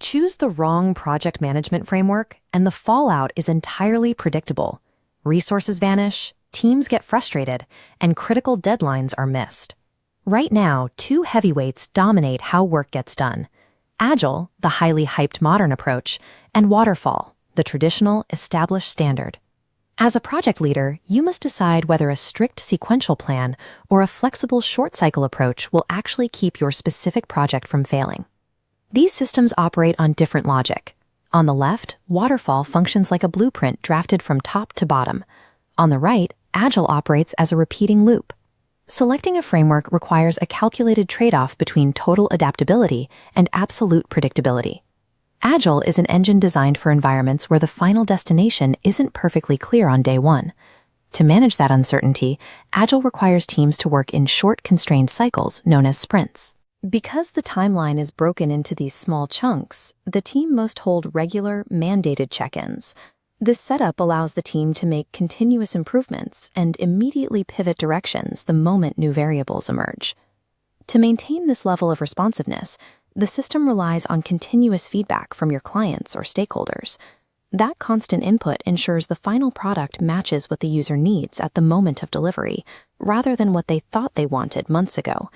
Choose the wrong project management framework, and the fallout is entirely predictable. Resources vanish, teams get frustrated, and critical deadlines are missed. Right now, two heavyweights dominate how work gets done: Agile, the highly hyped modern approach, and Waterfall, the traditional, established standard. As a project leader, you must decide whether a strict sequential plan or a flexible short-cycle approach will actually keep your specific project from failing. These systems operate on different logic. On the left, Waterfall functions like a blueprint drafted from top to bottom. On the right, Agile operates as a repeating loop. Selecting a framework requires a calculated trade-off between total adaptability and absolute predictability. Agile is an engine designed for environments where the final destination isn't perfectly clear on day one. To manage that uncertainty, Agile requires teams to work in short, constrained cycles known as sprints. Because the timeline is broken into these small chunks, the team must hold regular, mandated check-ins. This setup allows the team to make continuous improvements and immediately pivot directions the moment new variables emerge. To maintain this level of responsiveness, the system relies on continuous feedback from your clients or stakeholders. That constant input ensures the final product matches what the user needs at the moment of delivery, rather than what they thought they wanted months ago.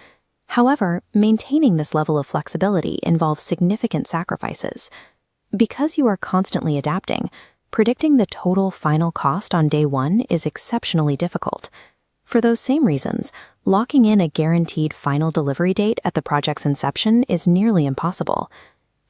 However, maintaining this level of flexibility involves significant sacrifices. Because you are constantly adapting, predicting the total final cost on day one is exceptionally difficult. For those same reasons, locking in a guaranteed final delivery date at the project's inception is nearly impossible.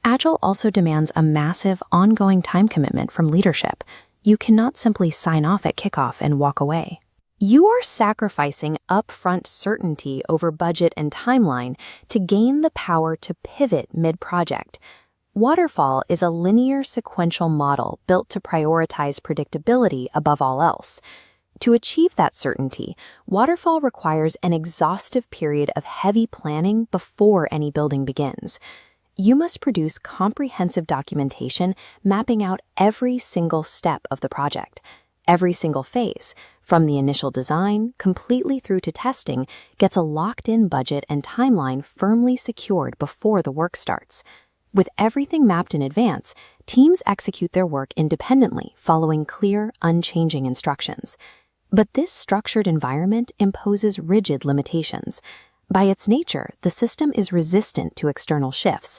Agile also demands a massive, ongoing time commitment from leadership. You cannot simply sign off at kickoff and walk away. You are sacrificing upfront certainty over budget and timeline to gain the power to pivot mid-project. Waterfall is a linear sequential model built to prioritize predictability above all else. To achieve that certainty, Waterfall requires an exhaustive period of heavy planning before any building begins. You must produce comprehensive documentation mapping out every single step of the project. Every single phase, from the initial design completely through to testing, gets a locked-in budget and timeline firmly secured before the work starts. With everything mapped in advance, teams execute their work independently, following clear, unchanging instructions. But this structured environment imposes rigid limitations. By its nature, the system is resistant to external shifts.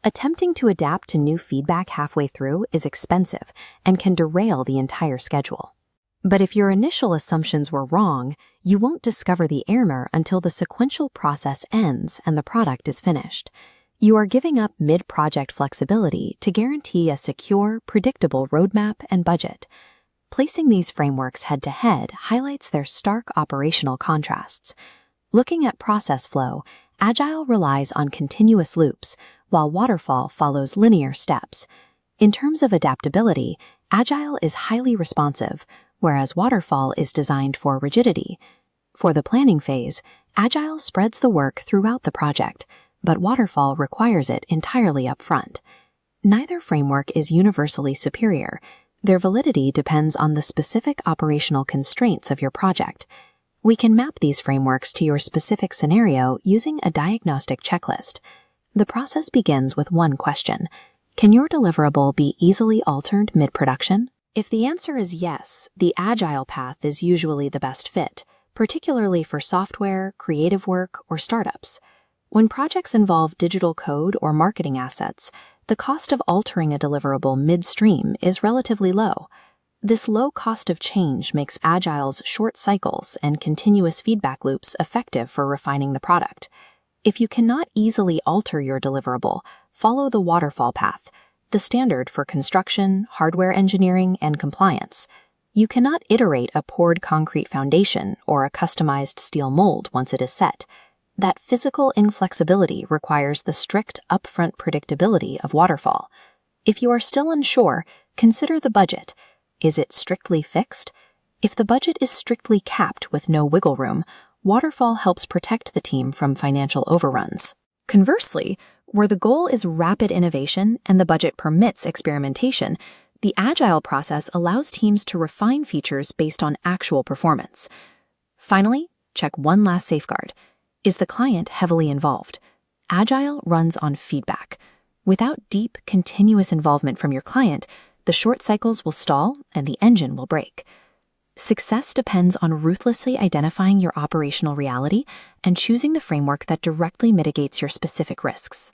Attempting to adapt to new feedback halfway through is expensive and can derail the entire schedule. But if your initial assumptions were wrong, you won't discover the error until the sequential process ends and the product is finished. You are giving up mid-project flexibility to guarantee a secure, predictable roadmap and budget. Placing these frameworks head-to-head highlights their stark operational contrasts. Looking at process flow, Agile relies on continuous loops, while Waterfall follows linear steps. In terms of adaptability, Agile is highly responsive, whereas Waterfall is designed for rigidity. For the planning phase, Agile spreads the work throughout the project, but Waterfall requires it entirely up front. Neither framework is universally superior. Their validity depends on the specific operational constraints of your project. We can map these frameworks to your specific scenario using a diagnostic checklist. The process begins with one question: can your deliverable be easily altered mid-production? If the answer is yes, the Agile path is usually the best fit, particularly for software, creative work, or startups. When projects involve digital code or marketing assets, the cost of altering a deliverable midstream is relatively low. This low cost of change makes Agile's short cycles and continuous feedback loops effective for refining the product. If you cannot easily alter your deliverable, follow the Waterfall path, the standard for construction, hardware engineering, and compliance. You cannot iterate a poured concrete foundation or a customized steel mold once it is set. That physical inflexibility requires the strict upfront predictability of Waterfall. If you are still unsure, consider the budget. Is it strictly fixed? If the budget is strictly capped with no wiggle room, Waterfall helps protect the team from financial overruns. Conversely, where the goal is rapid innovation and the budget permits experimentation, the Agile process allows teams to refine features based on actual performance. Finally, check one last safeguard. Is the client heavily involved? Agile runs on feedback. Without deep, continuous involvement from your client, the short cycles will stall and the engine will break. Success depends on ruthlessly identifying your operational reality and choosing the framework that directly mitigates your specific risks.